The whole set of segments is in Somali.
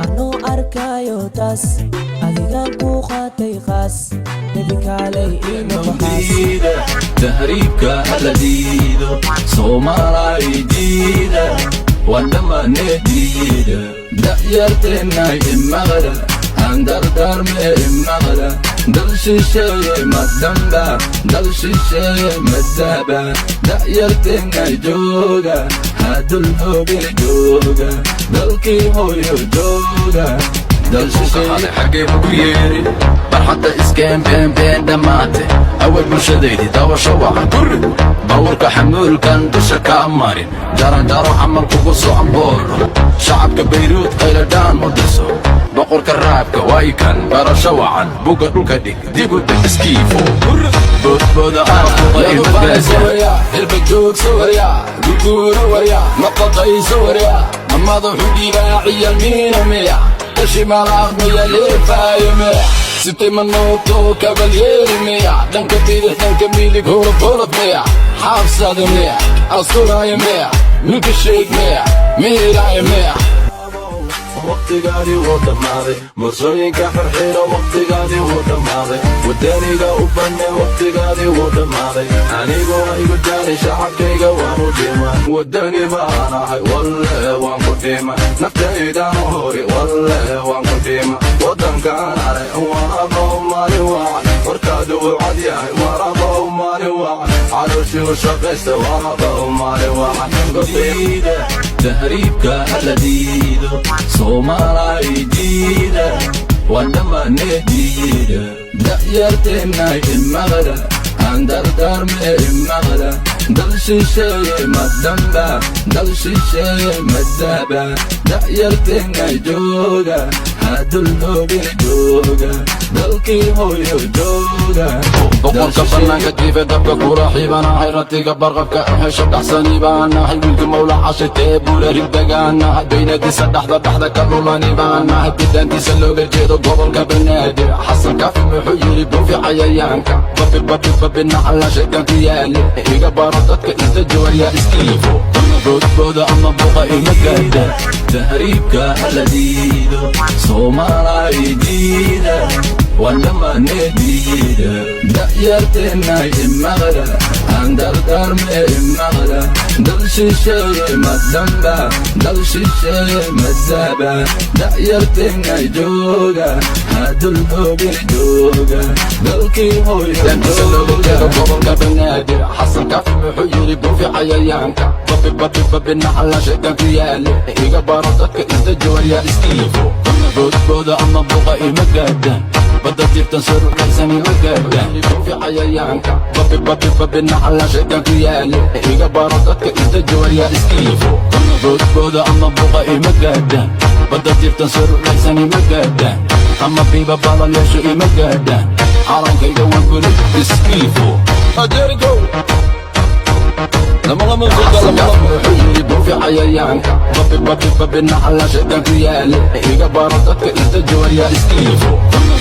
ano arkayo tas adigan ku qatay khas nabi kalay ino bahas tahriibka hala diido Soomaali diida wadama nediida da'yarteena imaqla andardarme imaqla dal shisheeye madamba dal shisheeye madaba da'yarteena jooga hadul hoogin jooga dalkii hooyo jooga dal shisheeye xagee ku yeeri barxadda iskeen been dhammaate awal bulshadaydi daawasho wacan kurri bawrka xamuulkan dusha ka marin jaranjaro camal kugu soo amboolo shacabka bayruud qayladhaan u dhiso boqorka raabka waykan barasho wacan buga dhulka dhig dibu deg iskiifo boodbooda qaanqaimagaasawaya hilba joogsawaya guguurawaya maqaqaysawaya madaxu dhibaaciya miinamaya dashi malaaqmaya leefaayamaya sitay manooto kabalyeerimaya dhanka bidix dhanka midig horobolodmaya xaafsadamaya asturayamaya milka sheegmaya miiraayamaya waqtigaadii wuu dhammaaday boorsooyinka xirxiro waqtigaadii wuu dhammaaday wadaniga u banne waqtigaadii wuu dhammaaday aniguna igu daani shacabkayga waanu dhima wadani baan ahay walle waan ku dhima naftaydaan hori walle waan ku dhima wadankaan aray waraba umaani wacan warkaadu u cad yahay waraba umaani wacan calooshii shaqaysta waraba umaani wacan tahriibka hala diido Soomaali diida wadama nediida da'yarteena imaqla andardarme imaqla dal shisheeye madamba dal shisheeye madaba da'yarteena jooga hadul hoogin jooga dalkii hooyo jooga boqolka bannaanka jiife dabka kula xiibanahay ratiga barqabka hesho dhaxsani baanahay wiilka mawla cashitee buula rigdagaanahay baynadiisa dhaxda ka lulani baanahay bidaantiisa looga jeedo gobolka banaadir xasan kaafi wuxuu yidhi buufi cayayaanka babi nacala shaydaanku yaale iga baro dadka inta jawaya iskiifo boodbooda ama buqa ima gaada tahriibka hala diido Soomaali diida wadama nediida da'yarteena imaqla andardarme imaqla dal shisheeye madamba dal shisheeye madaba da'yarteena jooga hadul hoogin jooga dalkii hooyo gobolka banaadir xasan kaafi wuxuu yidhi buufi cayayaanka babi nacala shaydaanku yaale iga baro dadka inta jawaya iskiifo boodbooda ama buqa ima gaadaan badda jiiftan soo ruxaysan ima gaadaan buufi cayayaanka babi nacala shaydaanku yaale iga baro dadka inta jawaya iskiifo boodbooda ama buqa ima gaadaan badda jiiftan soo ruxaysan ima gaadaan ama biiba balaleesho ima gaadaan calankayga waan kuli iskiifo ajeergo lama wuxuu buufi cayayaanka babi nacala shaydaanku yaale iga baro dadka inta jawaya iskiifo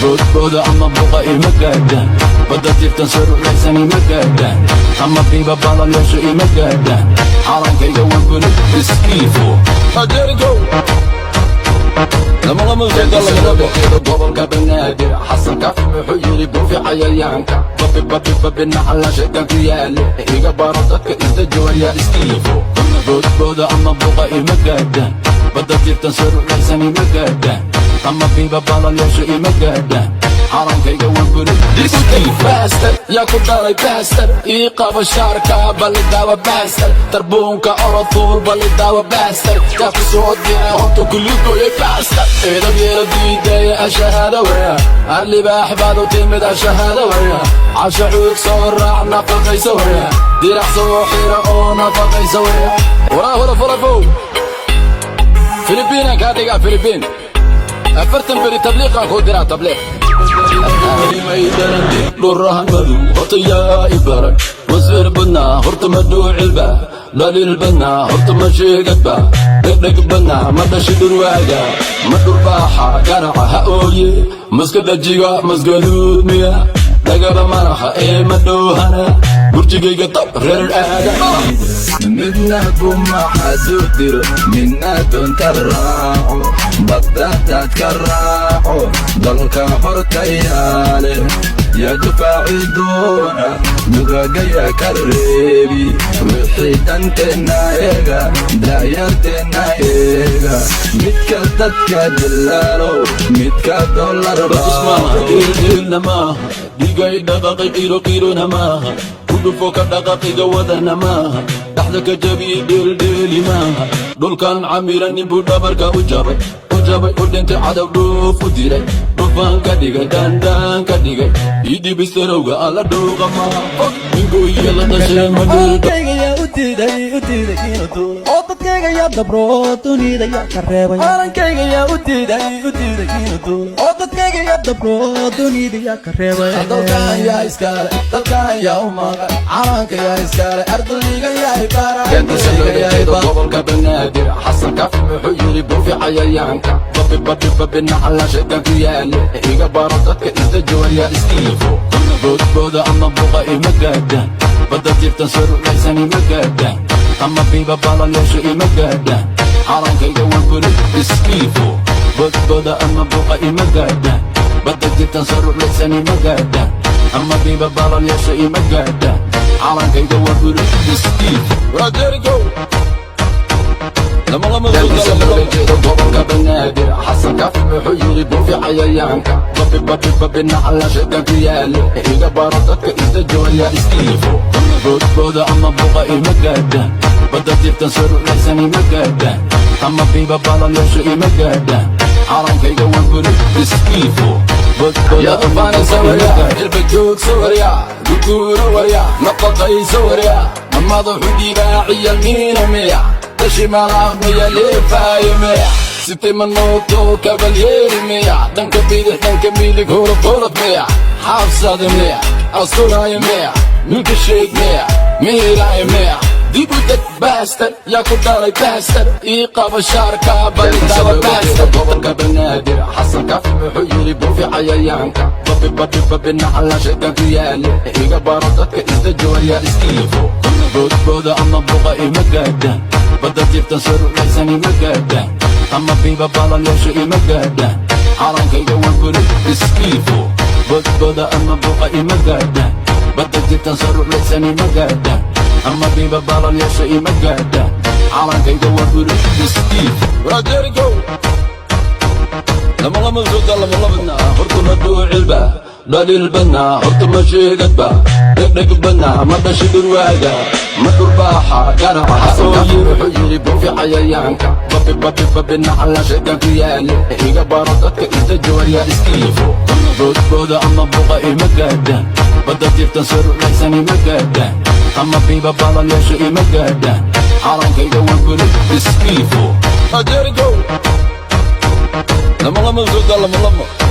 boodbooda ama buqa ima gaadaan badda jiiftan soo ruxaysan ima gaadaan ama biiba balaleesho ima gaadaan calankayga waan kuli iskiifo ajeergo gobolka banaadir xasan kaafi wuxuu yidhi buufi cayayaanka babi nacala shaydaanku yaale iga baro dadka inta jawaya iskiifo boodbooda ama buqa ima gaadaan badda jiiftan soo ruxaysan ima gaadaan ama biiba balaleesho ima gaadaan calankayga waan kuli iskiifo yaa ku dhalay baastar ii qaba shaarka balidaawa baastar darbuunka oroduul balidaawa baastar yaa ku soo diray horta kulligoyay baastar eedab yeela diidaya ashahaada waya arlibaax baad u timid ashahaada waya casha xuug soo raac nafaqaysa waya dirac soo xira oo nafaqaysa waya waraa hora falafow filibiinaan kaa dhigaa filibiin afartan beri tabliiqaan kuu diraa tabliiq dhurahan madu horta yaa ibaray wasiir badnaa horta ma dhuucilba dhaliil badnaa horta ma sheegadba dhegdheg badnaa ma dhashi dhurwaaga ma dhurbaaxa garaca ha ooye maska dhajiga masgaduudmiya dhagaba maraxa ee ma dhoohana burjigayga tab reer aaga midna kuma xaduu diro midna doonta raaco badda haddaad ka raaco dalka hortayaale yaa dufaaci doona dugagaya ka reebi wixii danteenna eega daayarteenna eega midka dadka dilaalo midka dollar baaqilna maaha dhigay dhaqaqay qiirona maaha kudhufo ka dhaqaqiga wadana maaha dhaxda ka jabiye dheeldheeli maaha dhulkan camiran inbuu dhabarka u jabay u dhintay cadow dhuuf u diray dhufaan ka dhigay dhaandhaan ka dhigay idibisarowga alla dhuuqa maaha mingoiya la dhashay calankaygayaa u diiday inuu duulo oo dadkaygayaa dabro dunidaya ka reebay calankaygayaa u diiday inuu duulo oo dadkaygayaa dabro dunidaya ka reebay dalkan yaa iskale dalkan yaa u maqan calanka yaa iskale ardayga yaa ibara gobolka banaadir xasan kafi wuxuu yiri buufi cayayaanka babi naxala shaytaan ku yaale iga baro dadka inta jawaya iskiifo boodbooda ama buqa ima gaadhaan badda jirtan sarulaysan ima gaadhaan ama biiba balaleesho ima gaadhaan calankayga waan guri iskiifo boodbooda ama buqa ima gaadhaan badda jirtan sarulaysan ima gaadhaan ama biiba balaleesho ima gaadhaan calankayga waan guri iskiifo radergo gobolka banaadir xasan kafi wuxuu yiri buufi cayayaanka babi naxala shaytaan ku yaale iga baro dadka inta jawaya iskiifo boodbooda ama buqa ima gaadhaan badda jirtan sarulaysan ima gaadhaan ama biiba balaleesho ima gaadhaan calankayga waan guri iskiifo boodbooda afaanaysa warya irba joogsa warya guguura warya naqaqaysa warya amada xudhiibaa ciyalmiina miya shimaalaha miya leefaayo miya sitay manooto kabalyeeri miya dhanka bidix dhanka midig horoqorob miya xaabsada miya asturaayo miya ninka sheeg miya miiraayo miya dibu deg baastar yaa ku dhalay baastar ii qaba shaarka balidaba baastar gobolka banaadir xasan kafi wuxuu yiri buufi cayayaanka babi naxala shaytaan ku yaale iga baro dadka inta jawaya iskiifo boodbooda ama buqa ima gaadhaan badda jirtan sarulaysan ima gaadhaan ama biiba balaleesho ima gaadhaan calankayga waan guri iskiifo boodbooda ama buqa ima gaadhaan badda jirtan sarulaysan ima gaadhaan ama biiba balaleesho ima gaadhaan calankayga waan guri iskiifo radergo lama suuda lamalabadna hortuna duucilba dhalilbadna horta ma sheegadba dhegdhegbadna ma dhashi dhurwaaga ma durbaaxa garaca xasooyi wuxuu yiri buufi cayayaanka babi naxala shaytaan ku yaale iga baro dadka inta jawaya iskiifo boodbooda ama buqa ima gaadhaan badda jirtan sarulaysan ima gaadhaan ama biiba balaleesho ima gaadhaan calankayga waan guri iskiifo adergo lama suuda lama